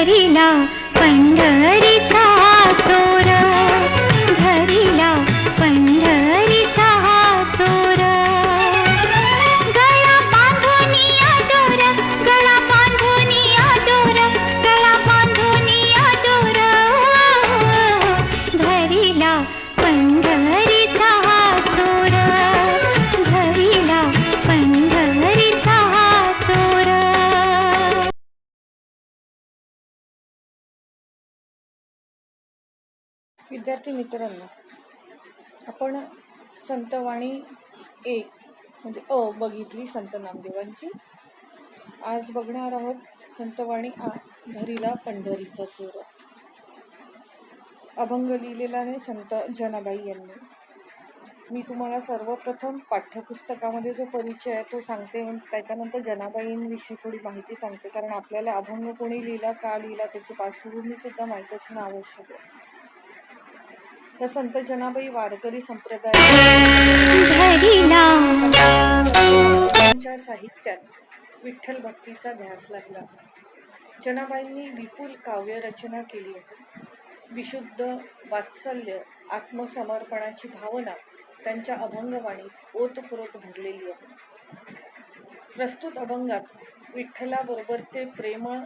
धरिला पंढरीचा चोर, धरिला पंढरीचा चोर. गळा बांधुनिया दोर, गळा बांधुनिया दोर, गळा बांधुनिया दोर. धरिला पंढरीचा चोर, धरिला पंढरीचा चोर. विद्यार्थी मित्रांनो, आपण संतवाणी 1 म्हणजे बघितली संत नामदेवांची. आज बघणार आहोत संतवाणी धरिला पंढरीचा चोर. अभंग लिहिलेला आहे संत जनाबाई यांनी. मी तुम्हाला सर्वप्रथम पाठ्यपुस्तकामध्ये जो परिचय आहे तो सांगते, त्याच्यानंतर जनाबाईंविषयी थोडी माहिती सांगते, कारण आपल्याला अभंग कोणी लिहिला, का लिहिला, त्याची पार्श्वभूमी सुद्धा माहीत असणं आवश्यक आहे. तर संत जनाबाई वारकरी संप्रदायाच्या साहित्यात विठ्ठल भक्तीचा ध्यास लागला. जनाबाईंनी विपुल काव्य रचना केली आहे. विशुद्ध वात्सल्य, आत्मसमर्पणाची भावना त्यांच्या अभंगवाणीत ओतप्रोत भरलेली आहे. प्रस्तुत अभंगात विठ्ठलाबरोबरचे प्रेमळ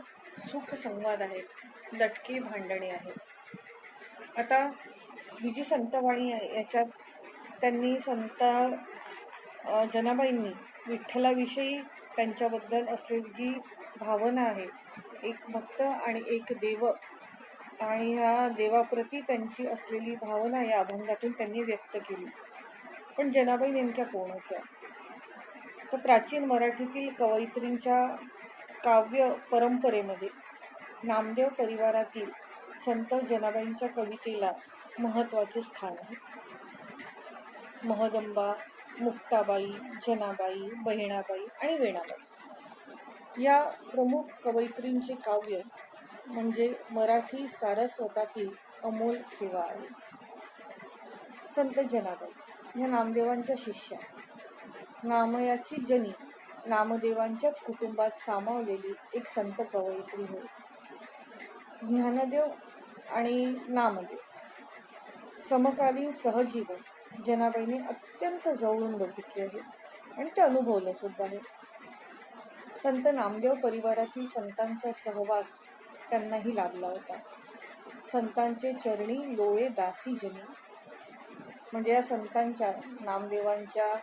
सुख संवाद आहेत, लटके भांडणे आहेत. आता ही जी संतवाणी आहे याच्यात त्यांनी संत जनाबाईंनी विठ्ठलाविषयी त्यांच्याबद्दल असलेली जी भावना आहे, एक भक्त आणि एक देव, आणि ह्या देवाप्रती त्यांची असलेली भावना या अभंगातून त्यांनी व्यक्त केली. पण जनाबाई नेमक्या कोण होत्या? तर प्राचीन मराठीतील कवयित्रींच्या काव्य परंपरेमध्ये नामदेव परिवारातील संत जनाबाईंच्या कवितेला महत्त्वाचे स्थान आहे. महदंबा, मुक्ताबाई, जनाबाई, बहिणाबाई आणि वेणाबाई या प्रमुख कवयित्रींचे काव्य म्हणजे मराठी सारस्वतातील अमोल ठेवा आहे. संत जनाबाई ह्या नामदेवांच्या शिष्या, नामयाची जनी, नामदेवांच्याच कुटुंबात सामावलेली एक संत कवयित्री होय. ज्ञानदेव आणि नामदेव समकालीन सहजीवन जनाबाईने अत्यंत जवळून बघितले आहे आणि ते अनुभवलं सुद्धा आहे. संत नामदेव परिवारातील संतांचा सहवास त्यांनाही लाभला होता. संतांचे चरणी लोळे दासी जनी, म्हणजे या संतांच्या, नामदेवांच्या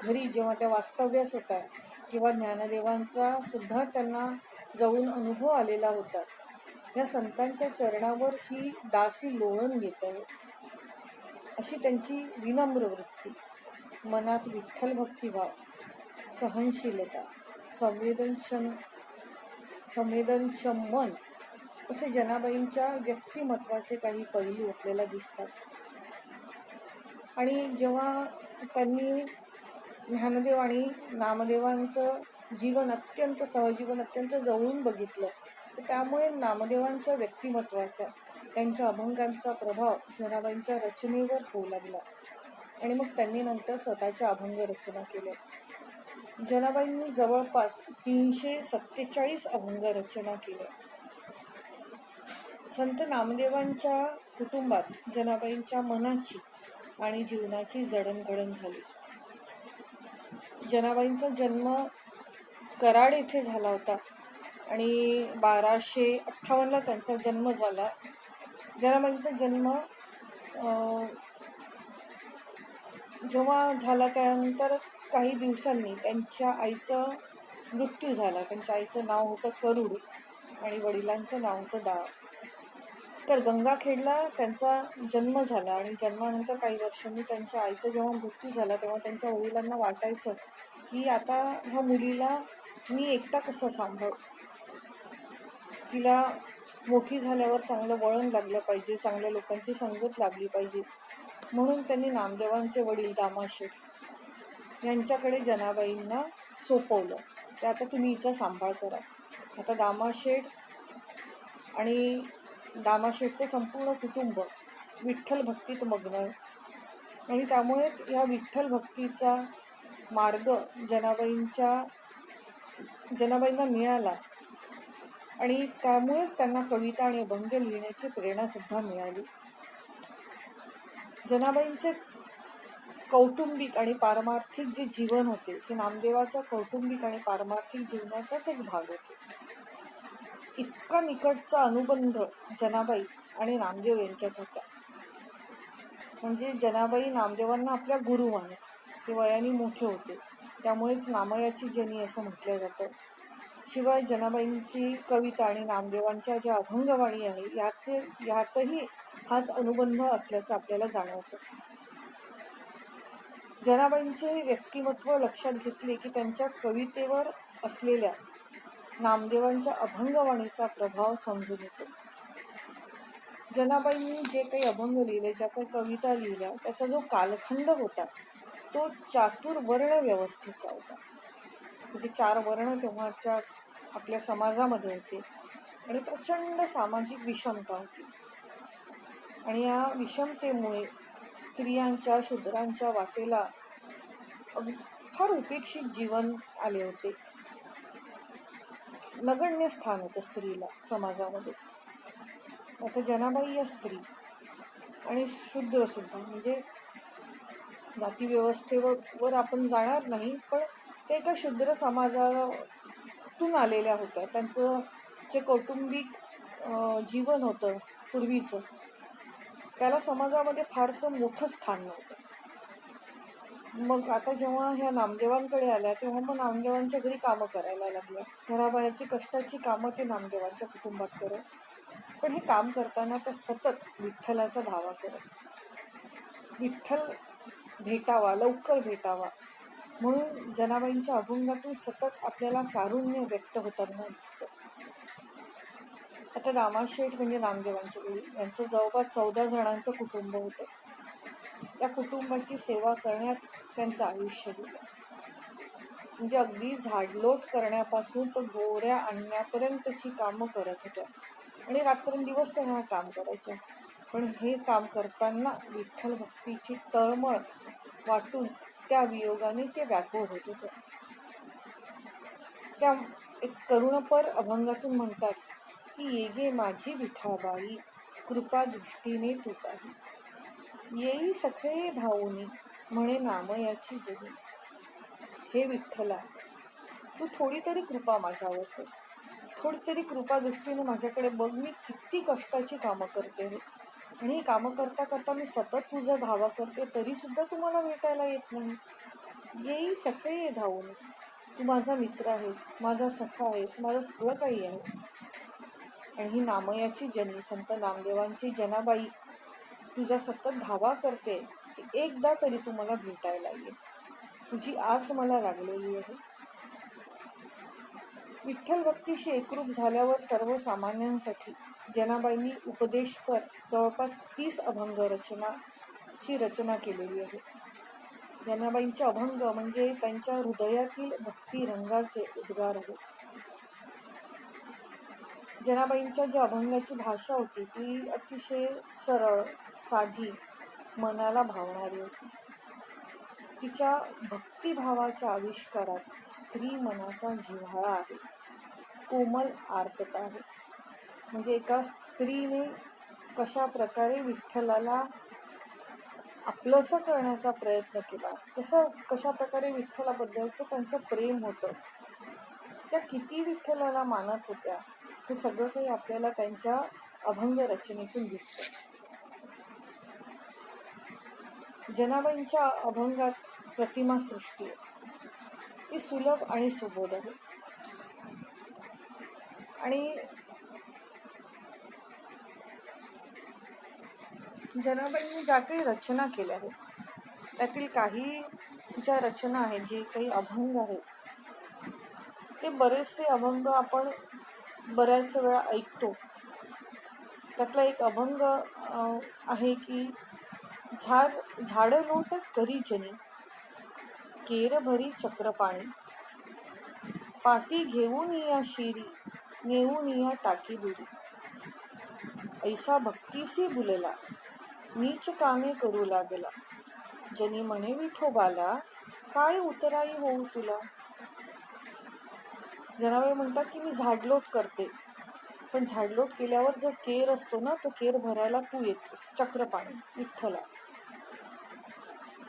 घरी जेव्हा त्या वास्तव्यास होत्या किंवा ज्ञानदेवांचा सुद्धा त्यांना जवळून अनुभव आलेला होता, या संतांच्या चरणावर ही दासी लोळण घेत आहे. अशी त्यांची विनम्र वृत्ती, मनात विठ्ठल भक्तिभाव, सहनशीलता, संवेदनक्षम मन, असे जनाबाईंच्या व्यक्तिमत्वाचे काही पैलू आपल्याला दिसतात. आणि जेव्हा त्यांनी ज्ञानदेव आणि नामदेवांचं जीवन अत्यंत सहजीवन अत्यंत जवळून बघितलं, तर त्यामुळे नामदेवांच्या व्यक्तिमत्वाचा, त्यांच्या अभंगांचा प्रभाव जनाबाईंच्या रचनेवर होऊ लागला आणि मग त्यांनी नंतर स्वतःच्या अभंग रचना केल्या. जनाबाईंनी जवळपास 347 अभंग रचना केल्या. संत नामदेवांच्या कुटुंबात जनाबाईंच्या मनाची आणि जीवनाची जडणघडण झाली. जनाबाईंचा जन्म कराड येथे झाला होता आणि 1258 त्यांचा जन्म झाला. जनाबाईंचा जन्म जेव्हा झाला त्यानंतर काही दिवसांनी त्यांच्या आईचा मृत्यू झाला. त्यांच्या आईचं नाव होतं करूड आणि वडिलांचं नाव होतं दाळ. तर गंगाखेडला त्यांचा जन्म झाला आणि जन्मानंतर काही वर्षांनी त्यांच्या आईचा जेव्हा मृत्यू झाला तेव्हा त्यांच्या वडिलांना वाटायचं की आता ह्या मुलीला मी एकटा कसं सांभाळू, तिला मोठी झाल्यावर चांगलं वळण लागलं पाहिजे, चांगल्या लोकांची संगत लाभली पाहिजे. म्हणून त्यांनी नामदेवांचे वडील दामाशेठ यांच्याकडे जनाबाईंना सोपवलं की आता तुम्ही हिचा सांभाळ करा. आता दामाशेठ आणि दामाशेठचं संपूर्ण कुटुंब विठ्ठल भक्तीत मग्न आहे आणि त्यामुळेच या विठ्ठल भक्तीचा मार्ग जनाबाईंना मिळाला आणि त्यामुळेच त्यांना कविता आणि अभंग लिहिण्याची प्रेरणा सुद्धा मिळाली. जनाबाईंचे कौटुंबिक आणि पारमार्थिक जे जीवन होते हे नामदेवाच्या कौटुंबिक आणि पारमार्थिक जीवनाचाच एक भाग होते. इतका निकटचा अनुबंध जनाबाई आणि नामदेव यांच्यात होता. म्हणजे जनाबाई नामदेवांना आपल्या गुरु मानत. ते वयाने मोठे होते, त्यामुळेच नामयाची जनी असं म्हटलं जातं. शिवाय जनाबाईंची कविता आणि नामदेवांच्या ज्या अभंगवाणी आहे यातही हाच अनुबंध असल्याचं आपल्याला जाणवतं. जनाबाईंचे हे व्यक्तिमत्व लक्षात घेतले की त्यांच्या कवितेवर असलेल्या नामदेवांच्या अभंगवाणीचा प्रभाव समजून येतो. जनाबाईंनी जे काही अभंग लिहिले, ज्या काही कविता लिहिल्या, त्याचा जो कालखंड होता तो चातुर्वर्ण व्यवस्थेचा होता. म्हणजे 4 वर्ण तेव्हाच्या आपल्या समाजामध्ये होते आणि प्रचंड सामाजिक विषमता होती. आणि या विषमतेमुळे स्त्रियांच्या शूद्रांच्या वाटेला फार उपेक्षित जीवन आले होते. नगण्य स्थान होतं स्त्रीला समाजामध्ये. आता जनाबाई या स्त्री आणि शूद्र सुद्धा, म्हणजे जाती व्यवस्थेवर आपण जाणार नाही, पण ते एका शूद्र समाजातून आलेल्या होत्या. त्यांचं जे कौटुंबिक जीवन होतं पूर्वीचं, त्याला समाजामध्ये फारसं मोठं स्थान नव्हतं. मग आता जेव्हा ह्या नामदेवांकडे आल्या तेव्हा मग नामदेवांच्या घरी कामं करायला लागल्या. घराबाहेरची कष्टाची कामं ते नामदेवांच्या कुटुंबात करत. पण हे काम करताना त्या सतत विठ्ठलाचा धावा करत. विठ्ठल भेटावा, लवकर भेटावा म्हणून जनाबाईंच्या अभंगातून सतत आपल्याला कारुण्य व्यक्त होताना दिसतं. आता दामाशेठ म्हणजे नामदेवांची गुरु, यांचं जवळपास 14 जणांचं कुटुंब होतं. या कुटुंबाची सेवा करण्यात त्यांचं आयुष्य गेलं. म्हणजे अगदी झाडलोट करण्यापासून तर गोऱ्या आणण्यापर्यंतची कामं करत होत्या आणि रात्रंदिवस त्या ह्या काम करायच्या. पण हे काम करताना विठ्ठल भक्तीची तळमळ वाटून त्या वियोगाने ते व्याकुळ होत होते. त्या एक करुणपर अभंगातून म्हणतात की येगे माझी विठाबाई कृपा दृष्टीने तू काही, येई सखे धावूनी म्हणे नामयाची जनी. हे विठ्ठला, तू थोडी तरी कृपा माझ्यावर कर, थोडी तरी कृपा दृष्टीने माझ्याकडे बघ. मी किती कष्टाची कामं करते आणि ही कामं करता करता मी सतत तुझा धावा करते, तरी सुद्धा तुम्हाला भेटायला येत नाही. येई सखे धावून, तू माझा मित्र आहेस, माझा सखा आहेस, माझं सगळं काही आहे. आणि ही नामयाची जनी संत नामदेवांची जनाबाई तुझा सतत धावा करते, एकदा तरी तू मला भेटायला ये, तुझी आस मला लागलेली आहे. विठ्ठल भक्तीशी एकरूप झाल्यावर सर्वसामान्यांसाठी जनाबाईंनी उपदेशपर जवळपास 30 अभंग रचनाची रचना केलेली आहे. जनाबाईंचे अभंग म्हणजे त्यांच्या हृदयातील भक्ती रंगाचे उद्गार आहेत. जनाबाईंच्या ज्या अभंगाची भाषा होती ती अतिशय सरळ, साधी, मनाला भावणारी होती. तिच्या भक्तिभावाच्या आविष्कारात स्त्री मनाचा जिव्हाळा आहे, कोमल आर्तता आहे. म्हणजे एका स्त्रीने कशा प्रकारे विठ्ठलाला आपलंसं करण्याचा प्रयत्न केला, कशा प्रकारे विठ्ठलाबद्दलचं त्यांचं प्रेम होतं, त्या किती विठ्ठलाला मानत होत्या, हे सगळं काही आपल्याला त्यांच्या अभंग रचनेतून दिसतं. जनाबाईंच्या अभंगात प्रतिमा सृष्टी आहे, ती सुलभ आणि सुबोध आहे. आणि जनाबाईंनी ज्या काही रचना केल्या आहेत त्यातील काही ज्या रचना आहेत, जे काही अभंग आहेत, ते बरेचसे अभंग आपण बऱ्याच वेळा ऐकतो. त्यातला एक अभंग आहे की झाड लोट करी जनी, केर भरी चक्रपाणी, पाटी घेऊन या शिरी, नेऊन या टाकी दुरी, ऐसा भक्तीसी बुलला, नीच कामे करू लागला, जनी म्हणे विठोबाला, काय उतराई होऊ तुला. जनाबाई म्हणतात की मी झाडलोट करते, पण झाडलोट केल्यावर जो केर असतो ना, तो केर भरायला तू येतोस. चक्रपाणी विठ्ठला,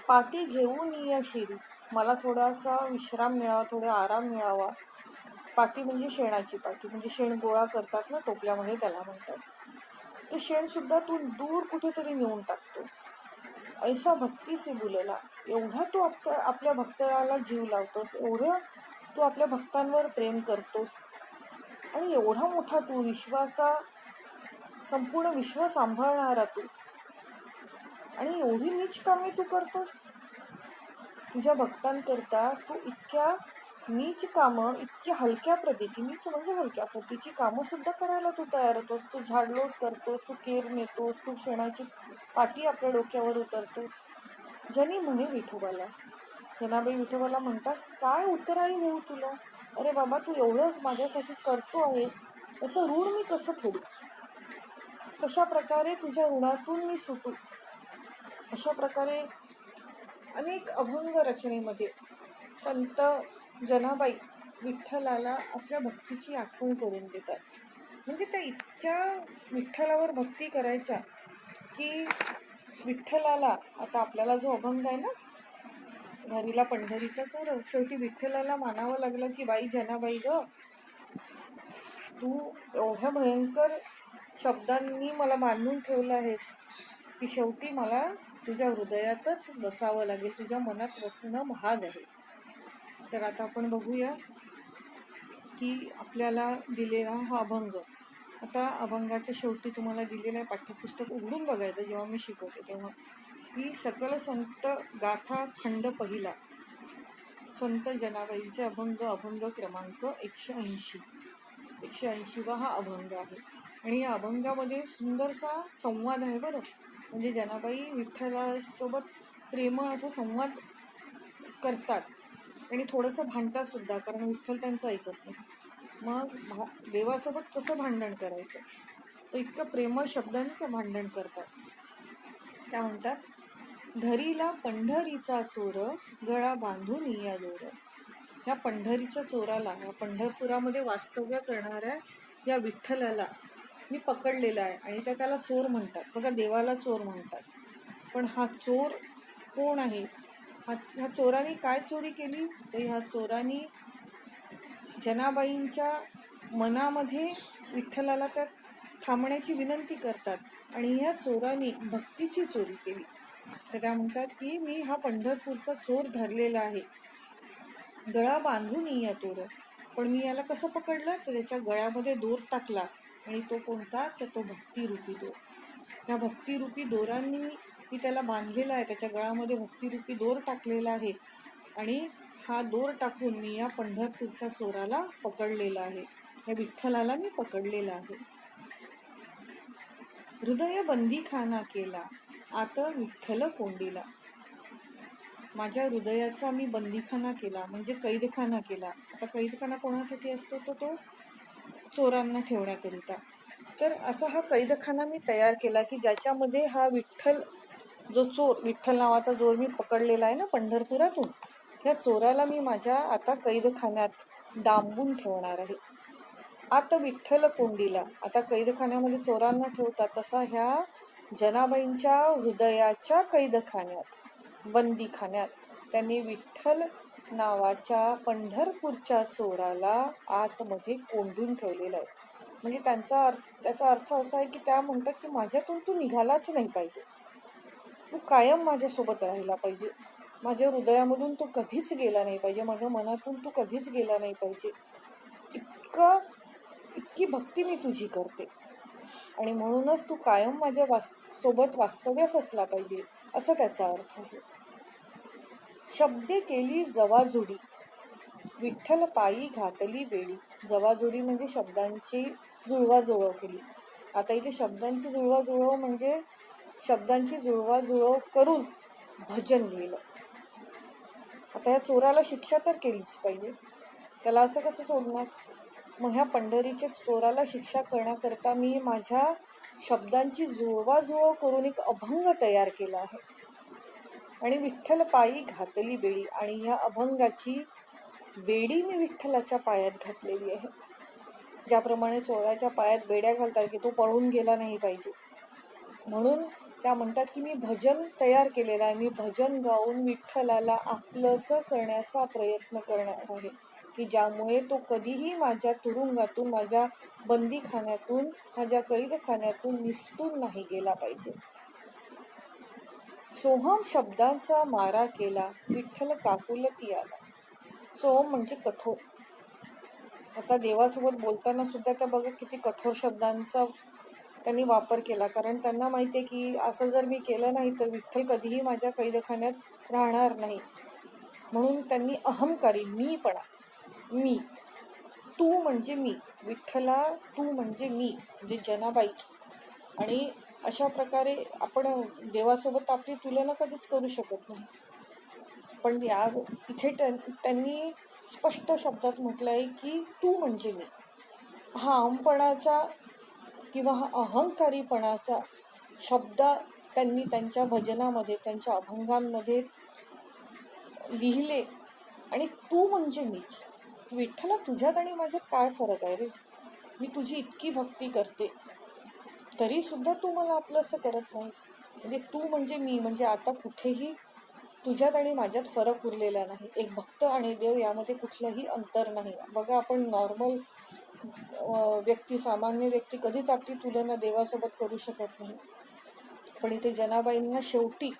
पाठी घेऊन या शिरी, मला थोडासा विश्राम मिळावा, थोडा आराम मिळावा. पाटी म्हणजे शेणाची पाटी, म्हणजे शेण गोळा करतात ना टोपल्यामध्ये, त्याला म्हणतात. ते शेण सुद्धा तू दूर कुठेतरी नेऊन टाकतोस. ऐसा भक्ती से बुलला, एवढा तू आपल्या भक्ताला जीव लावतोस, एवढं तू आपल्या भक्तांवर प्रेम करतोस, आणि एवढा मोठा तू विश्वाचा, संपूर्ण विश्व सांभाळणारा तू, आणि एवढी नीच कामे तू करतोस. तुझ्या भक्तांकरता तू इतक्या नीच कामं, इतक्या हलक्या प्रतीची, नीच म्हणजे हलक्या प्रतीची कामं सुद्धा करायला तू तयार होतोस. तू झाडलोट करतोस, तू केर नेतोस, तू शेणाची पाटी आपल्या डोक्यावर उतरतोस. जनी म्हणे विठोबाला, जनाबाई विठोबाला म्हणतास, काय उत्तराई होऊ तुला? अरे बाबा, तू एवढंच माझ्यासाठी करतो आहेस, याचं ऋण मी कसं फेडू? कशा प्रकारे तुझ्या ऋणातून मी सुटू? अशा प्रकारे अनेक अभंग रचनेमध्ये संत जनाबाई विठ्ठलाला आपल्या भक्तीची आठवण करून देतात. म्हणजे त्या इतक्या विठ्ठलावर भक्ती करायच्या की विठ्ठलाला, आता आपल्याला जो अभंग आहे ना, घरीला पंढरीचा चोर, शेवटी विठ्ठलाला मानावं लागलं की बाई जनाबाई ग, तू एवढ्या भयंकर शब्दांनी मला बांधून ठेवलं आहेस की शेवटी मला तुझ्या हृदयातच बसावं लागेल, तुझ्या मनात बसणं भाग आहे. तर आता आपण बघूया की आपल्याला दिलेला हा अभंग. आता अभंगाच्या शेवटी तुम्हाला दिलेलं आहे, पाठ्यपुस्तक उघडून बघायचं जेव्हा मी शिकवते तेव्हा, की सकल संत गाथा खंड पहिला, संत जनाबाईंचे अभंग, अभंग क्रमांक 180 हा अभंग आहे. आणि या अभंगामध्ये सुंदरसा संवाद आहे बरं. म्हणजे जनाबाई विठ्ठलासोबत प्रेमळ असा संवाद करतात आणि थोडंसं भांडतात सुद्धा, कारण विठ्ठल त्यांचं ऐकत नाही. मग देवासोबत कसं भांडण करायचं, तर इतकं प्रेमळ शब्दांनी त्या भांडण करतात. त्या म्हणतात, धरीला पंढरीचा चोर, गळा बांधून या दोर. या पंढरीच्या चोराला, या पंढरपुरामध्ये वास्तव्य करणाऱ्या या विठ्ठलाला मी पकडलेला आहे, आणि त्याला चोर म्हणतात. बघा, देवाला चोर म्हणतात, पण हा चोर कोण आहे? ह्या चोराने काय चोरी केली? तर ह्या चोराने जनाबाईंच्या मनामध्ये विठ्ठलाला त्या थांबण्याची विनंती करतात, आणि ह्या चोराने भक्तीची चोरी केली. तर त्या म्हणतात की मी हा पंढरपूरचा चोर धरलेला आहे, गळा बांधून या तोर. पण मी याला कसं पकडलं? तर त्याच्या गळ्यामध्ये दोर टाकला, आणि तो कोणता? तर तो भक्तिरूपी दोर. ह्या भक्तिरूपी दोरांनी मी त्याला बांधलेला आहे, त्याच्या गळ्यामध्ये भक्तिरूपी दोर टाकलेला आहे, आणि हा दोर टाकून मी या पंढरपूरच्या चोराला पकडलेला आहे, या विठ्ठलाला मी पकडलेला आहे. हृदय बंदीखाना केला, आत विठ्ठल कोंडीला. माझ्या हृदयाचा मी बंदीखाना केला, म्हणजे कैदखाना केला. आता कैदखाना कोणासाठी असतो? तर तो चोरांना ठेवण्याकरिता. तर असा हा कैदखाना मी तयार केला की ज्याच्यामध्ये हा विठ्ठल, जो चोर, विठ्ठल नावाचा चोर मी पकडलेला आहे ना पंढरपुरातून, ह्या चोराला मी माझ्या आता कैदखान्यात डांबून ठेवणार आहे. आता विठ्ठल कोंडीला, आता कैदखान्यामध्ये चोरांना ठेवतात, तसा ह्या जनाबाईंच्या हृदयाच्या कैदखान्यात, बंदीखान्यात त्यांनी विठ्ठल नावाच्या पंढरपूरच्या चोराला आतमध्ये कोंडून ठेवलेला आहे. म्हणजे त्याचा अर्थ असा आहे की त्या म्हणतात की माझ्यातून तू निघालाच नाही पाहिजे, तू कायम माझ्यासोबत राहिला पाहिजे, माझ्या हृदयामधून तू कधीच गेला नाही पाहिजे, माझ्या मनातून तू कधीच गेला नाही पाहिजे. इतकी भक्ती मी तुझी करते, आणि म्हणूनच तू कायम माझ्या सोबत वास्तव्यास असला पाहिजे, असं त्याचा अर्थ आहे. शब्दे केली जवाजोडी, विठ्ठल पायी घातली बेडी. जवाजोडी म्हणजे शब्दांची जुळवाजुळव केली. आता इथे शब्दांची जुळवाजुळव म्हणजे शब्दांची जुळवाजुळव करून भजन लिहिलं. आता ह्या चोराला शिक्षा तर केलीच पाहिजे, त्याला असं कसं सोडणार? मग ह्या पंढरीच्या चोराला शिक्षा करण्याकरता मी माझ्या शब्दांची जुळवाजुळव करून एक अभंग तयार केला आहे, आणि विठ्ठल पायी घातली बेडी, आणि ह्या अभंगाची बेडी मी विठ्ठलाच्या पायात घातलेली आहे. ज्याप्रमाणे चोराच्या पायात बेड्या घालतात की तो पळून गेला नाही पाहिजे. म्हणून त्या म्हणतात की मी भजन तयार केलेलं आहे, मी भजन गाऊन विठ्ठलाला आपलंसं करण्याचा प्रयत्न करणार आहे, की ज्यामुळे तो कधीही माझ्या तुरुंगातून, माझ्या बंदीखान्यातून, माझ्या कैदखान्यातून निसटून नाही गेला पाहिजे. सोहम शब्दांचा मारा केला, विठ्ठल काकुलती आला. सोहम म्हणजे कठोर. आता देवासोबत बोलताना सुद्धा त्या बघा किती कठोर शब्दांचा त्यांनी वापर केला, कारण त्यांना माहिती आहे की असं जर मी केलं नाही तर विठ्ठल कधीही माझ्या कैदखान्यात राहणार नाही. म्हणून त्यांनी अहंकारी, मीपणा, मी, तू म्हणजे मी, विठ्ठला तू म्हणजे मी, म्हणजे जनाबाई. आणि अशा प्रकारे आपण देवासोबत आपली तुलना कधीच करू शकत नाही. पण इथे त्यांनी स्पष्ट शब्दात म्हटलं आहे की तू म्हणजे मी. हा अहंपणाचा किंवा हा अहंकारीपणाचा शब्द त्यांनी त्यांच्या भजनामध्ये, त्यांच्या अभंगांमध्ये लिहिले. आणि तू म्हणजे मीच. विठ्ठला तुझ्यात आणि माझ्यात काय फरक आहे रे? मी तुझी इतकी भक्ती करते तरी सुद्धा तू मला आपलंसं करत नाहीस. म्हणजे तू म्हणजे मी, म्हणजे आता कुठेही तुझ्यात आणि माझ्यात फरक उरलेला नाही. एक भक्त आणि देव यामध्ये कुठलंही अंतर नाही. बघा, आपण नॉर्मल व्यक्ती, सामान्य व्यक्ती कधीच आपली तुलना देवासोबत करू शकत नाही. पण इथे जनाबाईंना शेवटी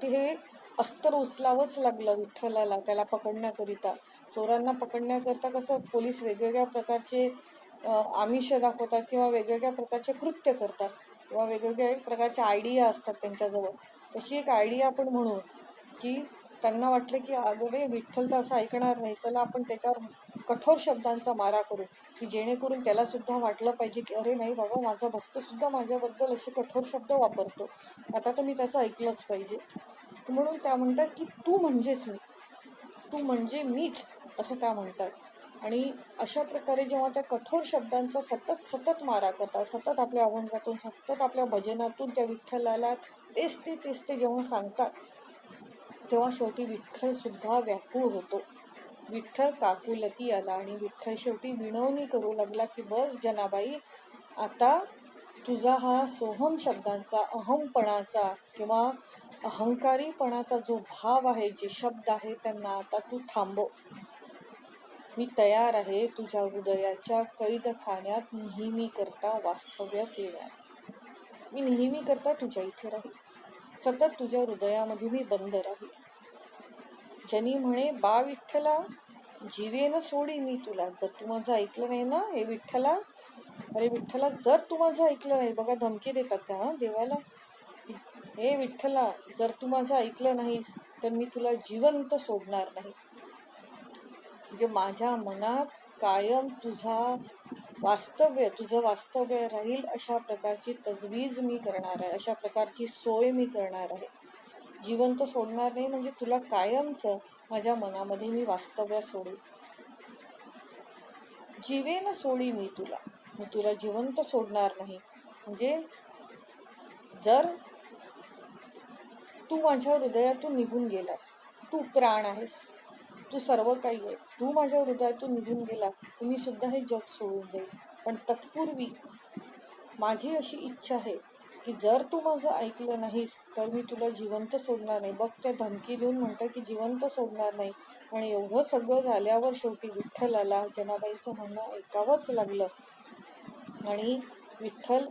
हे अस्त्र उचलावंच लागलं विठ्ठलाला, त्याला पकडण्याकरिता. चोरांना पकडण्याकरता कसं पोलीस वेगवेगळ्या प्रकारचे आमिष दाखवतात किंवा वेगवेगळ्या प्रकारचे कृत्य करतात किंवा वेगवेगळ्या प्रकारच्या आयडिया असतात त्यांच्याजवळ. तशी एक आयडिया आपण म्हणू की त्यांना वाटलं की अगोदर विठ्ठल तर असं ऐकणार नाही, चला आपण त्याच्यावर कठोर शब्दांचा मारा करू, की जेणेकरून त्याला सुद्धा वाटलं पाहिजे की अरे नाही बाबा, माझा भक्त सुद्धा माझ्याबद्दल असे कठोर शब्द वापरतो, आता तर मी त्याचं ऐकलंच पाहिजे. म्हणून त्या म्हणतात की तू म्हणजेच मी, तू म्हणजे मीच, असं त्या म्हणतात. आणि अशा प्रकारे जेव्हा त्या कठोर शब्दांचा सतत मारा करतात, सतत आपल्या अभंगातून, सतत आपल्या भजनातून त्या विठ्ठलाला तेच ते जेव्हा सांगतात, तेव्हा शेवटी विठ्ठल सुद्धा व्याकुळ होतो. विठ्ठल काकुलती आला आणि विठ्ठल शेवटी विनवणी करू लागला की बस जनाबाई, आता तुझा हा सोहम शब्दांचा, अहमपणाचा किंवा अहंकारीपणाचा जो भाव आहे, जे शब्द आहे, त्यांना आता तू थांबव. मी तयार आहे तुझ्या हृदयाच्या कैदखान्यात नेहमी करता वास्तव्यास येणार. मी नेहमी करता तुझ्या इथे राहील, सतत तुझ्या हृदयामध्ये मी बंद राहील. जनी म्हणे बा विठ्ठला, जीवेन सोडी मी तुला. जर तू माझं ऐकलं नाही ना, हे विठ्ठला, अरे विठ्ठला, जर तू माझं ऐकलं नाही, बघा धमकी देतात त्या देवाला, हे विठ्ठला, जर तू माझं ऐकलं नाहीस तर मी तुला जिवंत सोडणार नाही. म्हणजे माझ्या मनात कायम तुझं वास्तव्य राहील, अशा प्रकारची तजवीज मी करणार आहे, अशा प्रकारची सोय मी करणार आहे. जिवंत सोडणार नाही म्हणजे तुला कायमचं माझ्या मनामध्ये मी वास्तव्य सोडेल. जीवेन सोडी मी तुला जिवंत सोडणार नाही. म्हणजे जर तू माझ्या हृदयातून निघून गेलास, तू प्राण आहेस, तू सर्व काही आहे, तू माझ्या हृदयातून निघून गेला, तुम्ही सुद्धा हे जग सोडून जाईल. पण तत्पूर्वी माझी अशी इच्छा आहे की जर तू माझं ऐकलं नाहीस तर मी तुला जिवंत सोडणार नाही. बघ, त्या धमकी देऊन म्हणतात की जिवंत सोडणार नाही. आणि एवढं सगळं झाल्यावर शेवटी विठ्ठलाला जनाबाईचं म्हणणं ऐकावंच लागलं. आणि विठ्ठल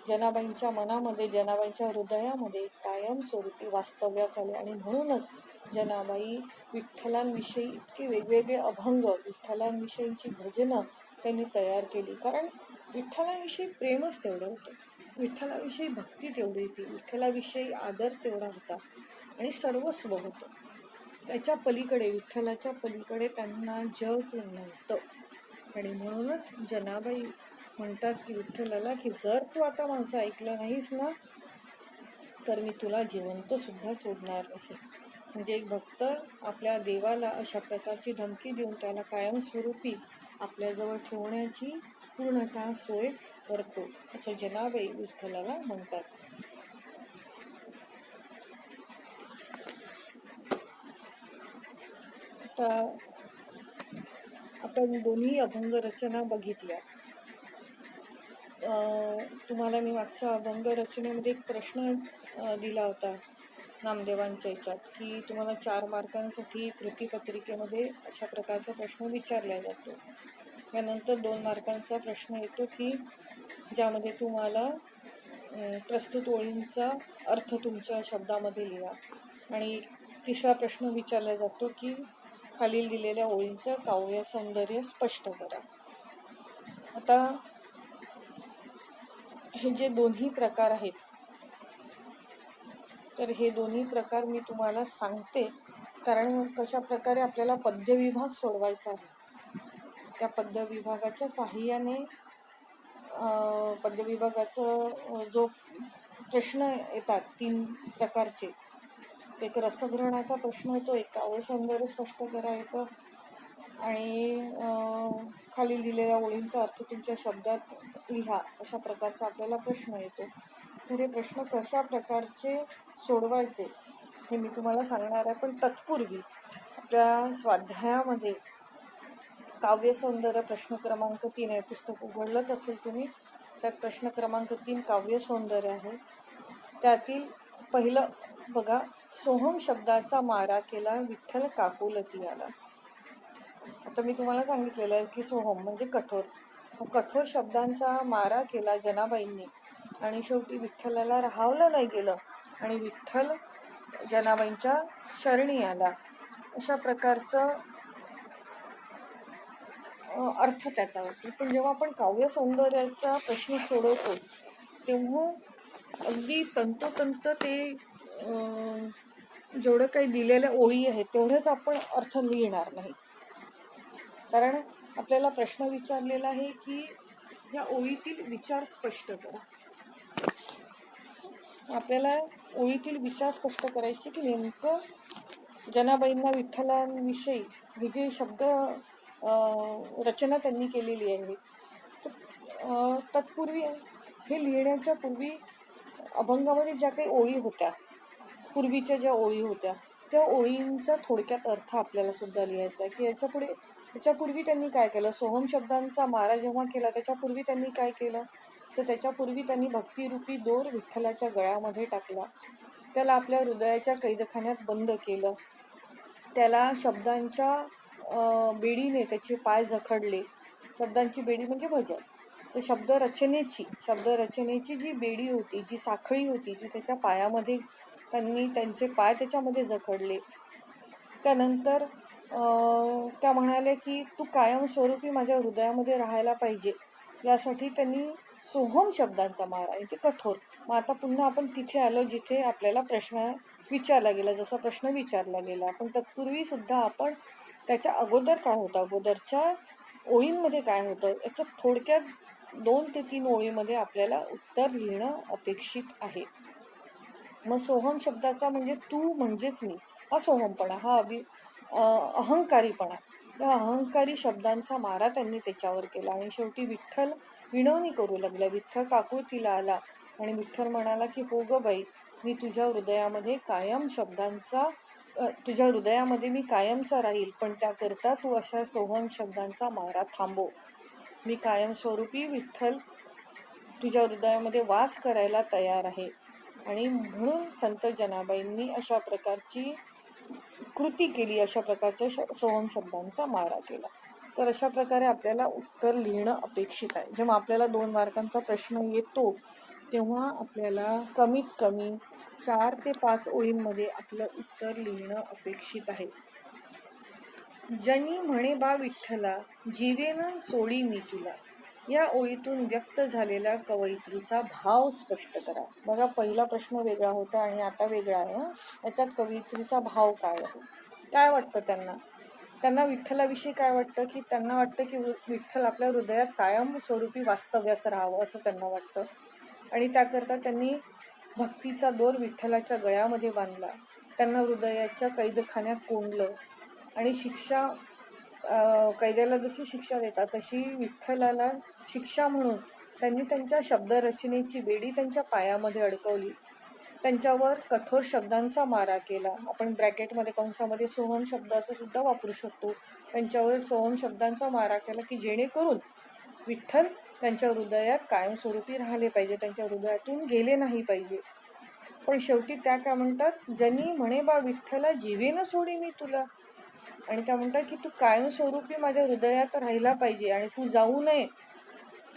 जनाबाईंच्या मनामध्ये, जनाबाईंच्या हृदयामध्ये कायमस्वरूपी वास्तव्यास आले. आणि म्हणूनच जनाबाई विठ्ठलांविषयी इतके वेगवेगळे अभंग, विठ्ठलांविषयींची भजनं त्यांनी तयार केली. कारण विठ्ठलाविषयी प्रेमच तेवढं होतं, विठ्ठलाविषयी भक्ती तेवढी होती, विठ्ठलाविषयी आदर तेवढा होता आणि सर्वस्व होतं. त्याच्या पलीकडे, विठ्ठलाच्या पलीकडे त्यांना जग नव्हतं. आणि म्हणूनच जनाबाई म्हणतात की विठ्ठलाला की जर तू आता माझं ऐकलं नाहीस ना तर मी तुला जिवंत सुद्धा सोडणार नाही. म्हणजे एक भक्त आपल्या देवाला अशा प्रकारची धमकी देऊन त्याला कायमस्वरूपी आपल्याजवळ ठेवण्याची पूर्णतः सोय करतो, असं जनाबाई विठ्ठलाला म्हणतात. आता आपण दोन्ही अभंग रचना बघितल्या. तुम्हाला मी मागच्या अभंग रचनेमध्ये एक प्रश्न दिला होता नामदेवांच्या याच्यात, की तुम्हाला 4 मार्कांसाठी कृतीपत्रिकेमध्ये अशा प्रकारचा प्रश्न विचारला जातो. त्यानंतर 2 मार्कांचा प्रश्न येतो, की ज्यामध्ये तुम्हाला प्रस्तुत ओळींचा अर्थ तुमच्या शब्दामध्ये लिहा. आणि तिसरा प्रश्न विचारला जातो, की खालील दिलेल्या ओळींचं काव्य सौंदर्य स्पष्ट करा. आता हे जे दोन्ही प्रकार आहेत, तर हे दोन्ही प्रकार मी तुम्हाला सांगते, कारण कशा प्रकारे आपल्याला पद्यविभाग सोडवायचा आहे. त्या पद्यविभागाच्या साहाय्याने पद्यविभागाचा जो प्रश्न येतात 3 प्रकारचे, एक रसग्रहणाचा प्रश्न येतो, एक काव्य सौंदर्य स्पष्ट करा येतं, आणि खालील दिलेल्या ओळींचा अर्थ तुमच्या शब्दात लिहा अशा प्रकारचा आपल्याला प्रश्न येतो. तर हे प्रश्न कशा प्रकारचे सोडवायचे हे मी तुम्हाला सांगणार आहे. पण तत्पूर्वी आपल्या स्वाध्यायामध्ये काव्य सौंदर्य प्रश्न क्रमांक 3 आहे. पुस्तक उघडलंच असेल तुम्ही. त्यात प्रश्न क्रमांक 3 काव्य सौंदर्य आहे. त्यातील पहिलं बघा, सोहम शब्दाचा मारा केला विठ्ठल काकुलती आला. आता मी तुम्हाला सांगितलेलं आहे की सोहम म्हणजे कठोर. कठोर शब्दांचा मारा केला जनाबाईंनी आणि शेवटी विठ्ठलाला राहावलं नाही गेलं आणि विठ्ठल जनाबाईंच्या शरणी आला. अशा प्रकारचं अर्थ त्याचा होतो. पण जेव्हा आपण काव्य सौंदर्याचा प्रश्न सोडवतो तेव्हा अगदी तंतोतंत ते जेवढं काही दिलेल्या ओळी आहेत तेवढंच आपण अर्थ लिहिणार नाही. कारण आपल्याला प्रश्न विचारलेला आहे की या ओळीतील विचार स्पष्ट करा. आपल्याला ओळीतील विचार स्पष्ट करायचे की नेमकं जनाबाईंना विठ्ठलांविषयी हे जे शब्द रचना त्यांनी केलेली आहे, तर तत्पूर्वी हे लिहिण्याच्या पूर्वी अभंगामध्ये ज्या काही ओळी होत्या, पूर्वीच्या ज्या ओळी होत्या, त्या ओळींचा थोडक्यात अर्थ आपल्याला सुद्धा लिहायचा आहे. की याच्यापूर्वी त्यांनी काय केलं, सोहम शब्दांचा मारा जेव्हा केला त्याच्यापूर्वी त्यांनी काय केलं, तर त्याच्यापूर्वी त्यांनी भक्तिरूपी दोर विठ्ठलाच्या गळ्यामध्ये टाकला, त्याला आपल्या हृदयाच्या कैदखान्यात बंद केलं, त्याला शब्दांच्या बेडीने त्याचे पाय जखडले. शब्दांची बेडी म्हणजे भजन. तर शब्दरचनेची जी बेडी होती, जी साखळी होती, ती त्याच्या पायामध्ये त्यांनी त्यांचे पाय त्याच्यामध्ये जखडले. त्यानंतर त्या म्हणाले की तू कायमस्वरूपी माझ्या हृदयामध्ये राहायला पाहिजे, यासाठी त्यांनी सोहम शब्दांचा मारा आहे, ते कठोर. मग आता पुन्हा आपण तिथे आलो जिथे आपल्याला प्रश्न विचारला गेला, जसा प्रश्न विचारला गेला. पण तत्पूर्वी सुद्धा आपण त्याच्या अगोदर काय होतं, अगोदरच्या ओळींमध्ये काय होतं, याचं थोडक्यात 2 ते 3 ओळीमध्ये आपल्याला उत्तर लिहिणं अपेक्षित आहे. मग सोहम शब्दाचा म्हणजे तू म्हणजेच मीच, हा सोहमपणा, हा अहंकारीपणा, या अहंकारी शब्दांचा मारा त्यांनी त्याच्यावर केला. आणि शेवटी विठ्ठल विनवणी करू लागला, विठ्ठल काकुळतीला आला आणि विठ्ठल म्हणाला की हो ग बाई, मी तुझ्या हृदयामध्ये मी कायमचा राहील, पण त्याकरता तू अशा सोहम शब्दांचा मारा थांबव. मी कायमस्वरूपी विठ्ठल तुझ्या हृदयामध्ये वास करायला तयार आहे. आणि म्हणून संत जनाबाईंनी अशा प्रकारची कृती केली, अशा प्रकारच्या सोहम शब्दांचा मारा केला. तर अशा प्रकारे आपल्याला उत्तर लिहिणं अपेक्षित आहे. जेव्हा आपल्याला 2 मार्कांचा प्रश्न येतो तेव्हा आपल्याला कमीत कमी 4 ते 5 ओळींमध्ये आपलं उत्तर लिहिणं अपेक्षित आहे. जनी म्हणे बा विठ्ठला, जीवेन सोडी मी तुला, या ओळीतून व्यक्त झालेला कवयित्रीचा भाव स्पष्ट करा. बघा, पहिला प्रश्न वेगळा होता आणि आता वेगळा आहे. याच्यात कवयित्रीचा भाव काय आहे, काय वाटतं त्यांना विठ्ठलाविषयी काय वाटतं, की त्यांना वाटतं की विठ्ठल आपल्या हृदयात कायम स्वरूपी वास्तव्यास राहावं असं त्यांना वाटतं. आणि त्याकरता त्यांनी भक्तीचा दोर विठ्ठलाच्या गळ्यामध्ये बांधला, त्यांना हृदयाच्या कैदखान्यात कोंडलं आणि कैद्याला जशी शिक्षा देतात तशी विठ्ठलाला शिक्षा म्हणून त्यांनी त्यांच्या शब्दरचनेची बेडी त्यांच्या पायामध्ये अडकवली, त्यांच्यावर कठोर शब्दांचा मारा केला. आपण ब्रॅकेटमध्ये कंसामध्ये सोहम शब्द असं सुद्धा वापरू शकतो. त्यांच्यावर सोहम शब्दांचा मारा केला की जेणेकरून विठ्ठल त्यांच्या हृदयात कायमस्वरूपी राहिले पाहिजे, त्यांच्या हृदयातून गेले नाही पाहिजे. पण शेवटी त्या काय म्हणतात, जनी म्हणे बा विठ्ठला जीवेन सोडी मी तुला. आणि त्या म्हणतात की तू कायमस्वरूपी माझ्या हृदयात राहिला पाहिजे आणि तू जाऊ नये,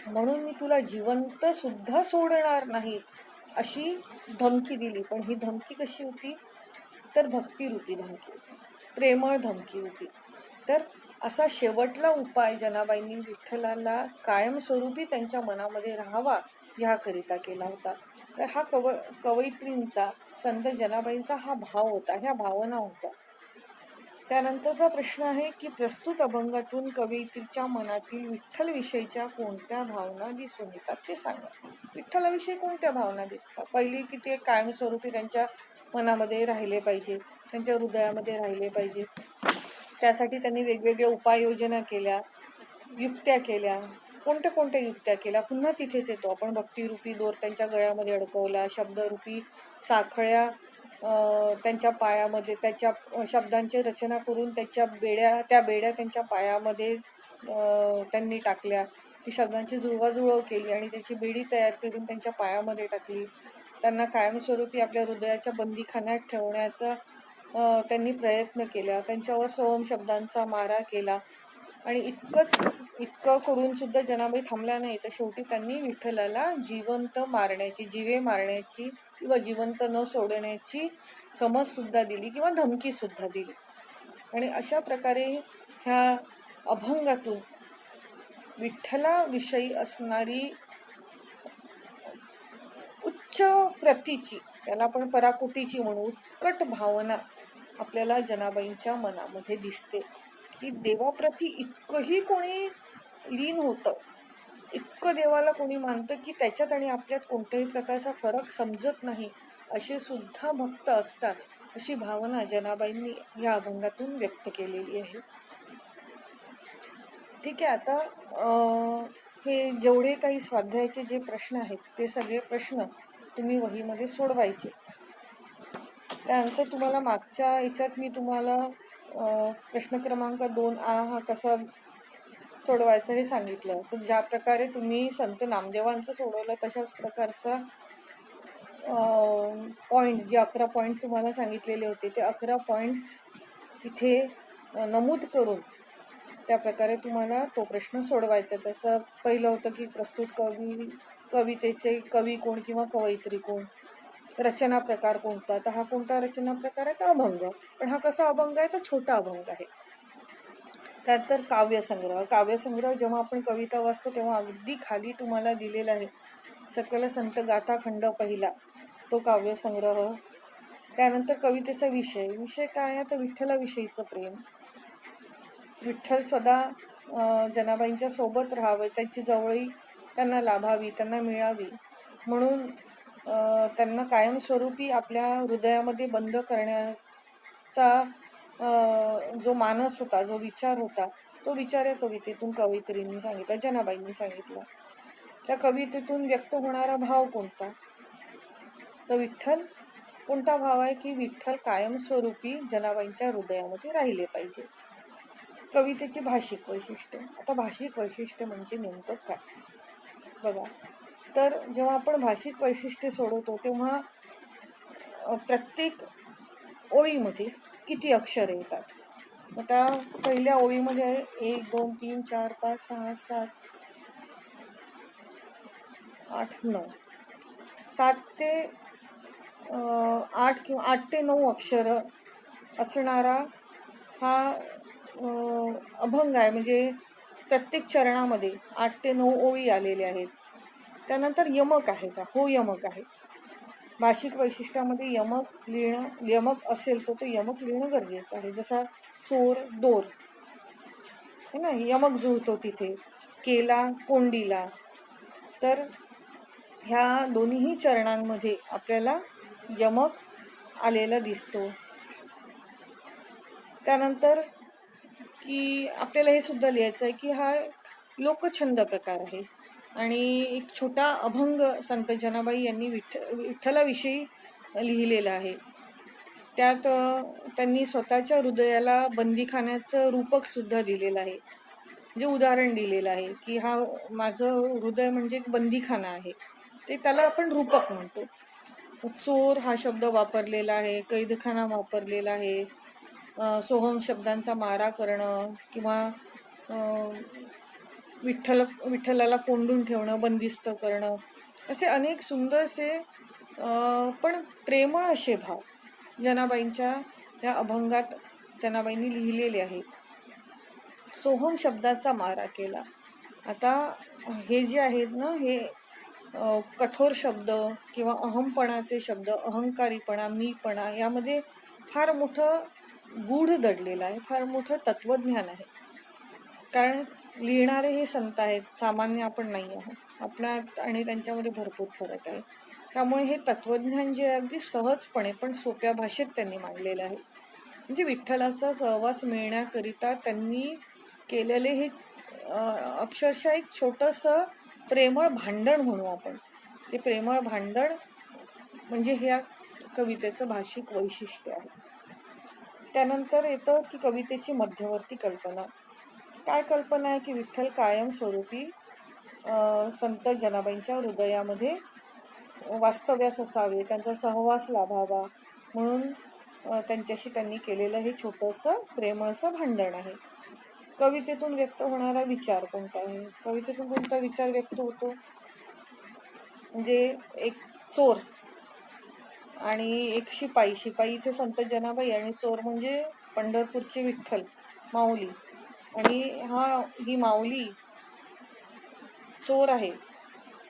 म्हणून मी तुला जिवंत सुद्धा सोडणार नाही, अशी धमकी दिली. पण ही धमकी कशी होती, तर भक्तिरूपी धमकी होती, प्रेमळ धमकी होती. तर असा शेवटला उपाय जनाबाईंनी विठ्ठलाला कायमस्वरूपी त्यांच्या मनामध्ये राहावा ह्याकरिता केला होता. तर हा कवयित्रींचा, संत जनाबाईंचा हा भाव होता, ह्या भावना होत्या. त्यानंतरचा प्रश्न आहे की प्रस्तुत अभंगातून कवयित्रीच्या मनातील विठ्ठलविषयीच्या कोणत्या भावना दिसून येतात ते सांगा. विठ्ठलाविषयी कोणत्या भावना दिसतात? पहिली की ते कायमस्वरूपी त्यांच्या मनामध्ये राहिले पाहिजे, त्यांच्या हृदयामध्ये राहिले पाहिजे. त्यासाठी त्यांनी वेगवेगळ्या उपाययोजना केल्या, युक्त्या केल्या. कोणत्या युक्त्या केल्या? पुन्हा तिथेच येतो आपण. भक्तिरूपी दोर त्यांच्या गळ्यामध्ये अडकवला, शब्दरूपी साखळ्या त्यांच्या पायामध्ये, त्याच्या शब्दांची रचना करून त्या बेड्या त्यांच्या पायामध्ये त्यांनी टाकल्या. ती शब्दांची जुळवाजुळव केली आणि त्याची बेडी तयार करून त्यांच्या पायामध्ये टाकली. त्यांना कायमस्वरूपी आपल्या हृदयाच्या बंदीखान्यात ठेवण्याचा त्यांनी प्रयत्न केला. त्यांच्यावर सोहम शब्दांचा मारा केला. आणि इतकं करून सुद्धा जनाबाई थांबल्या नाही. तर शेवटी त्यांनी विठ्ठलाला जिवंत मारण्याची, जीवे मारण्याची किंवा जिवंत न सोडण्याची समज सुद्धा दिली किंवा धमकी सुद्धा दिली. आणि अशा प्रकारे ह्या अभंगातून विठ्ठलाविषयी असणारी उच्च प्रतीची, त्याला आपण पराकोटीची म्हणू, उत्कट भावना आपल्याला जनाबाईंच्या मनामध्ये दिसते. की देवाप्रती इतकंही कोणी लीन होतं, इतकं देवाला कोणी मानतं की त्याच्यात आणि आपल्यात कोणत्याही प्रकारचा फरक समजत नाही, असे सुद्धा भक्त असतात, अशी भावना जनाबाईंनी या अभंगातून व्यक्त केलेली आहे. ठीक आहे. आता हे जेवढे काही स्वाध्यायाचे जे प्रश्न आहेत ते सगळे प्रश्न तुम्ही वहीमध्ये सोडवायचे. त्यानंतर तुम्हाला मागच्या याच्यात मी तुम्हाला प्रश्न क्रमांक 2A हा कसा सोडवायचा हे सांगितलं. तर ज्या प्रकारे तुम्ही संत नामदेवांचं सोडवलं तशाच प्रकारचा पॉईंट, जे 11 पॉईंट तुम्हाला सांगितलेले होते, ते 11 पॉईंट्स इथे नमूद करून त्या प्रकारे तुम्हाला तो प्रश्न सोडवायचा. तसं पहिलं होतं की प्रस्तुत कवितेचे कवी कोण किंवा कवयित्री कोण, रचना प्रकार कोणता. तर हा कोणता रचना प्रकार आहे? तर अभंग. पण हा कसा अभंग आहे? तो छोटा अभंग आहे. त्यानंतर काव्यसंग्रह जेव्हा आपण कविता वाचतो तेव्हा अगदी खाली तुम्हाला दिलेला आहे सकल संत गाथा खंड पहिला, तो काव्यसंग्रह. त्यानंतर कवितेचा विषय काय आहे? तर विठ्ठलाविषयीचं प्रेम. विठ्ठल सदा जनाबाईंच्या सोबत राहावे, त्यांची जवळी त्यांना लाभावी, त्यांना मिळावी, म्हणून त्यांना कायमस्वरूपी आपल्या हृदयामध्ये बंद करण्याचा जो मानस होता, जो विचार होता, तो विचार या कवितेतून कवयित्रींनी सांगितला, जनाबाईंनी सांगितला. त्या कवितेतून व्यक्त होणारा भाव कोणता? तर विठ्ठल. कोणता भाव आहे? की विठ्ठल कायमस्वरूपी जनाबाईंच्या हृदयामध्ये राहिले पाहिजे. कवितेची भाषिक वैशिष्ट्य. आता भाषिक वैशिष्ट्य म्हणजे नेमकं काय बघा. तर जेव्हा आपण भाषिक वैशिष्ट्य सोडवतो तेव्हा प्रत्येक ओळीमध्ये किती अक्षरे येतात? आता पहिल्या ओळीमध्ये आहे 1 2 3 4 5 6 7 8 9, 7 ते 8 किंवा 8 ते 9 अक्षर असणारा हा अभंग आहे. म्हणजे प्रत्येक चरणामध्ये 8 ते 9 ओळी आलेल्या आहेत. त्यानंतर यमक आहे का? हो, यमक आहे. भाषिक वैशिष्ट्यामध्ये यमक असेल तर तो यमक लिहिणं गरजेचं आहे. जसा चोर, दोर है ना, यमक जुळतो तिथे. केला, कोंडीला. तर ह्या दोन्ही चरणांमध्ये आपल्याला यमक आलेला दिसतो. त्यानंतर की आपल्याला हे सुद्धा लिहायचं आहे की हा लोकछंद प्रकार आहे आणि एक छोटा अभंग संत जनाबाई यांनी विठ्ठलाविषयी लिहिलेला आहे. त्यात त्यांनी स्वतःच्या हृदयाला बंदीखान्याचं रूपक सुद्धा दिलेलं आहे. म्हणजे उदाहरण दिलेलं आहे की हा माझं हृदय म्हणजे एक बंदीखाना आहे, ते त्याला आपण रूपक म्हणतो. चोर हा शब्द वापरलेला आहे, कैदखाना वापरलेला आहे, सोहम शब्दांचा मारा करणं किंवा विठ्ठलाला कोंडून ठेवणं, बंदिस्त करणं, असे अनेक सुंदरसे पण प्रेमळ असे भाव जनाबाईंच्या या अभंगात जनाबाईंनी लिहिलेले आहेत. सोहम शब्दाचा मारा केला. आता हे जे आहेत ना, हे कठोर शब्द किंवा अहमपणाचे शब्द, अहंकारीपणा, मीपणा, यामध्ये फार मोठं गूढ दडलेलं आहे, फार मोठं तत्वज्ञान आहे. कारण लिहिणारे हे संत आहेत, सामान्य आपण नाही आहोत. आपणात आणि त्यांच्यामध्ये भरपूर फरक आहे. त्यामुळे हे तत्वज्ञान जे अगदी सहजपणे पण सोप्या भाषेत त्यांनी मांडलेलं आहे. म्हणजे विठ्ठलाचा सहवास मिळण्याकरिता त्यांनी केलेले हे अक्षरशः एक छोटंसं प्रेमळ भांडण म्हणू आपण. ते प्रेमळ भांडण म्हणजे ह्या कवितेचं भाषिक वैशिष्ट्य आहे. त्यानंतर येतं की कवितेची मध्यवर्ती कल्पना. काय कल्पना आहे की विठ्ठल कायमस्वरूपी संत जनाबाईंच्या हृदयामध्ये वास्तव्यास असावे, त्यांचा सहवास लाभावा म्हणून त्यांच्याशी त्यांनी केलेलं हे छोटंसं प्रेमळसं भांडण आहे. कवितेतून व्यक्त होणारा विचार कोणता आहे? कवितेतून कोणता विचार व्यक्त होतो? म्हणजे एक चोर आणि एक शिपाई. शिपाई इथे संत जनाबाई आणि चोर म्हणजे पंढरपूरचे विठ्ठल माऊली. आणि ही माऊली चोर आहे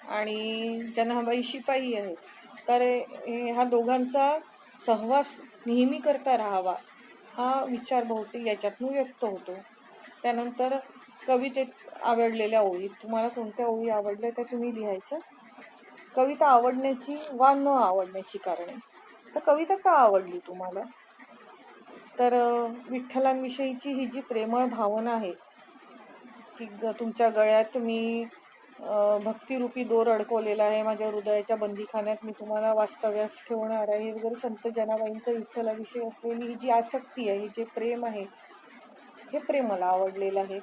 आणि जनाबाई शिपाई आहे. तर ह्या दोघांचा सहवास नेहमी करता राहावा हा विचार बहुतेक याच्यातून व्यक्त होतो. त्यानंतर कवितेत आवडलेल्या ओळी, तुम्हाला कोणत्या ओळी आवडल्या त्या तुम्ही लिहायचं. कविता आवडण्याची वा न आवडण्याची कारणे. तर कविता का आवडली तुम्हाला? तर विठ्ठलांविषयीची ही जी प्रेमळ भावना आहे की तुमच्या गळ्यात मी भक्तिरूपी दोर अडकवलेला आहे, माझ्या हृदयाच्या बंदीखान्यात मी तुम्हाला वास्तव्यास ठेवणार आहे वगैरे, संत जनाबाईंचं विठ्ठलाविषयी असलेली ही जी आसक्ती आहे, जे प्रेम आहे, हे प्रेम मला आवडलेलं आहे.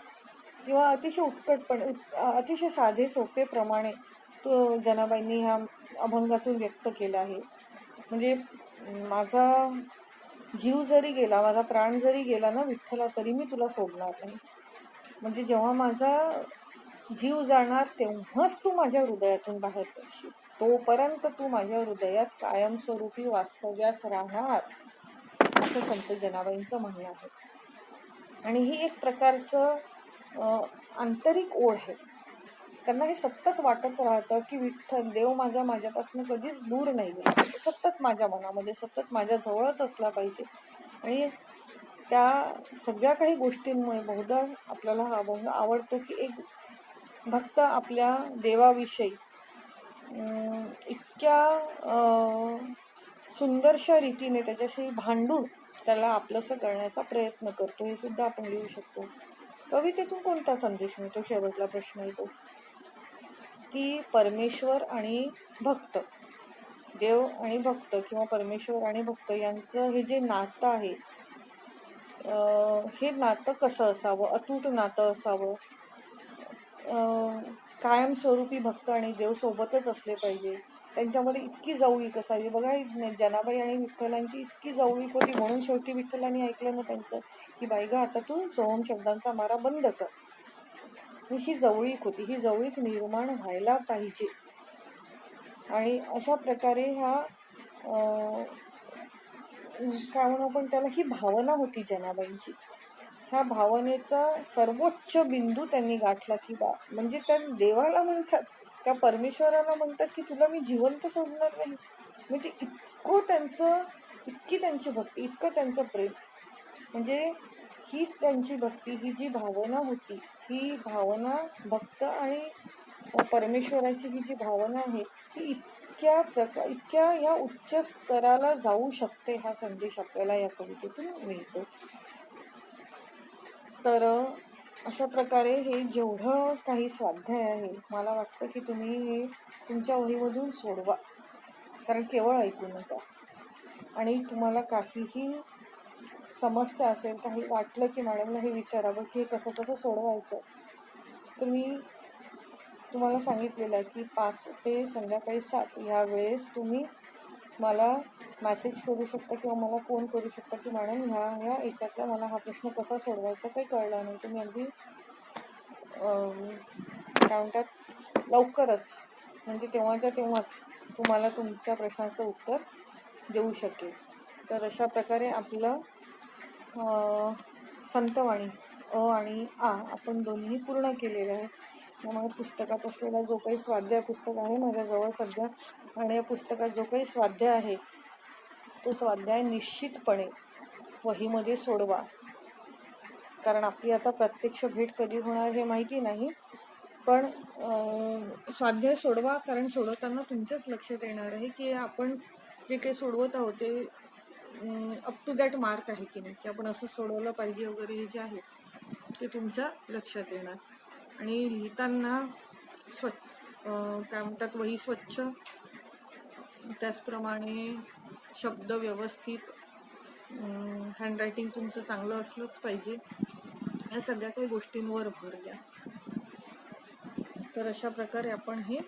किंवा अतिशय उत्कटपणे अतिशय साधे सोपे प्रमाणे तो जनाबाईंनी ह्या अभंगातून व्यक्त केला आहे. म्हणजे माझा जीव जरी गेला, माझा प्राण जरी गेला ना विठ्ठला, तरी मी तुला सोडणार नाही. म्हणजे जेव्हा माझा जीव जाणार तेव्हाच तू माझ्या हृदयातून बाहेर पडशील, तोपर्यंत तू माझ्या हृदयात कायमस्वरूपी वास्तव्यास राहणार, असं संत जनाबाईंचं म्हणणं आहे. आणि ही एक प्रकारचं आंतरिक ओढ आहे. त्यांना हे सतत वाटत राहतं की विठ्ठल देव माझ्यापासून कधीच दूर नाही गेला, सतत माझ्या मनामध्ये, सतत माझ्या जवळच असला पाहिजे. आणि त्या सगळ्या काही गोष्टींमुळे बहुधा आपल्याला हा अभंग आवडतो की एक भक्त आपल्या देवाविषयी इतक्या सुंदरशा रीतीने त्याच्याशी भांडून त्याला आपलंसं करण्याचा प्रयत्न करतो. हे सुद्धा आपण लिहू शकतो. कवितेतून कोणता संदेश मिळतो? शेवटला प्रश्न येतो की परमेश्वर आणि भक्त, देव आणि भक्त किंवा परमेश्वर आणि भक्त यांचं हे जे नातं आहे, हे नातं कसं असावं? अतूट नातं असावं, कायमस्वरूपी भक्त आणि देव सोबतच असले पाहिजे, त्यांच्यामध्ये इतकी जवळीक असावी. बघा, जनाबाई आणि विठ्ठलांची इतकी जवळीक होती, म्हणून शेवटी विठ्ठलांनी ऐकलं ना त्यांचं की बाई ग आता तू सोहम शब्दांचा मारा बंद कर. ही जवळीक होती, ही जवळीक निर्माण व्हायला पाहिजे. आणि अशा प्रकारे ह्या काय म्हणू आपण त्याला, ही भावना होती जनाबाईंची. ह्या भावनेचा सर्वोच्च बिंदू त्यांनी गाठला की म्हणजे त्या देवाला म्हणतात, त्या परमेश्वराला म्हणतात की तुला मी जिवंत सोडणार नाही. म्हणजे इतकी त्यांची भक्ती, इतकं त्यांचं प्रेम. म्हणजे ही त्यांची भक्ती, ही जी भावना होती, ही भावना भक्त आणि परमेश्वराची ही जी भावना आहे, ही इतक्या या उच्च स्तराला जाऊ शकते, हा संदेश आपल्याला या कवितेतून मिळतो. तर अशा प्रकारे हे जेवढं काही स्वाध्याय आहे, मला वाटतं की तुम्ही हे तुमच्या वहीमधून सोडवा. कारण केवळ ऐकू नका. आणि तुम्हाला काहीही समस्या असेल, काही वाटलं की मॅडमला हे विचारावं की हे कसं सोडवायचं, तर मी तुम्हाला सांगितलेलं आहे की 5 ते संध्याकाळी 7 ह्या वेळेस तुम्ही मला मेसेज करू शकता किंवा मला फोन करू शकता की मॅडम ह्या याच्यातला मला हा प्रश्न कसा सोडवायचा काही कळला नाही. तुम्ही अगदी काय म्हणतात लवकरच म्हणजे तेव्हाच्या तेव्हाच तुम्हाला तुमच्या प्रश्नाचं उत्तर देऊ शकेल. तर अशा प्रकारे आपलं संतवाणी अ आणि आ आपण दोन्ही पूर्ण केलेलं आहे. त्यामुळे पुस्तकात असलेला जो काही स्वाध्याय पुस्तक आहे माझ्याजवळ सध्या आणि या पुस्तकात जो काही स्वाध्याय आहे तो स्वाध्याय निश्चितपणे वहीमध्ये सोडवा. कारण आपली आता प्रत्यक्ष भेट कधी होणार हे माहिती नाही, पण स्वाध्याय सोडवा. कारण सोडवताना तुमच्याच लक्षात येणार आहे की आपण जे काही सोडवत आहोत ते अप टू दॅट मार्क आहे की नाही, की आपण असं सोडवलं पाहिजे वगैरे हे जे आहे ते तुमच्या लक्षात येणार. आणि लिहिताना काय म्हणतात वही स्वच्छ, त्याचप्रमाणे शब्द व्यवस्थित, हँडरायटिंग तुमचं चांगलं असलंच पाहिजे. या सगळ्या काही गोष्टींवर भर द्या. तर अशा प्रकारे आपण हे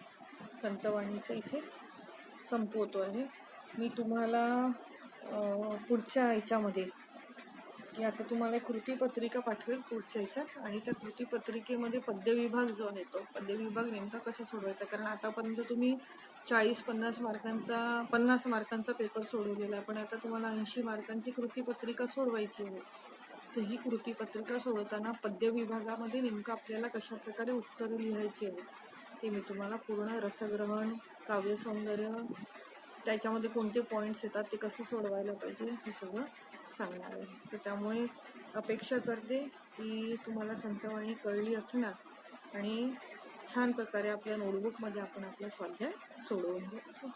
संतवाणीचं इथेच संपवतो आहे. मी तुम्हाला पुढच्या याच्यामध्ये की आता तुम्हाला कृतीपत्रिका पाठवेल पुढच्या याच्यात, आणि त्या कृतीपत्रिकेमध्ये पद्यविभाग जो आहे तो पद्यविभाग नेमका कसा सोडवायचा. कारण आतापर्यंत तुम्ही 40-50 मार्कांचा पेपर सोडवलेला आहे, पण आता तुम्हाला 80 मार्कांची कृतीपत्रिका सोडवायची आहे. तर ही कृतीपत्रिका सोडवताना पद्यविभागामध्ये नेमकं आपल्याला कशा प्रकारे उत्तरं लिहायची आहे ते मी तुम्हाला पूर्ण रसग्रहण, काव्यसौंदर्य, त्याच्यामध्ये कोणते पॉईंट्स येतात ते कसं सोडवायला पाहिजे हे सगळं सांगणार आहे. तर त्यामुळे अपेक्षा करते की तुम्हाला संतवाणी कळली असणार आणि छान प्रकारे आपल्या नोटबुकमध्ये आपण आपला स्वाध्याय सोडवून घ्यायचं.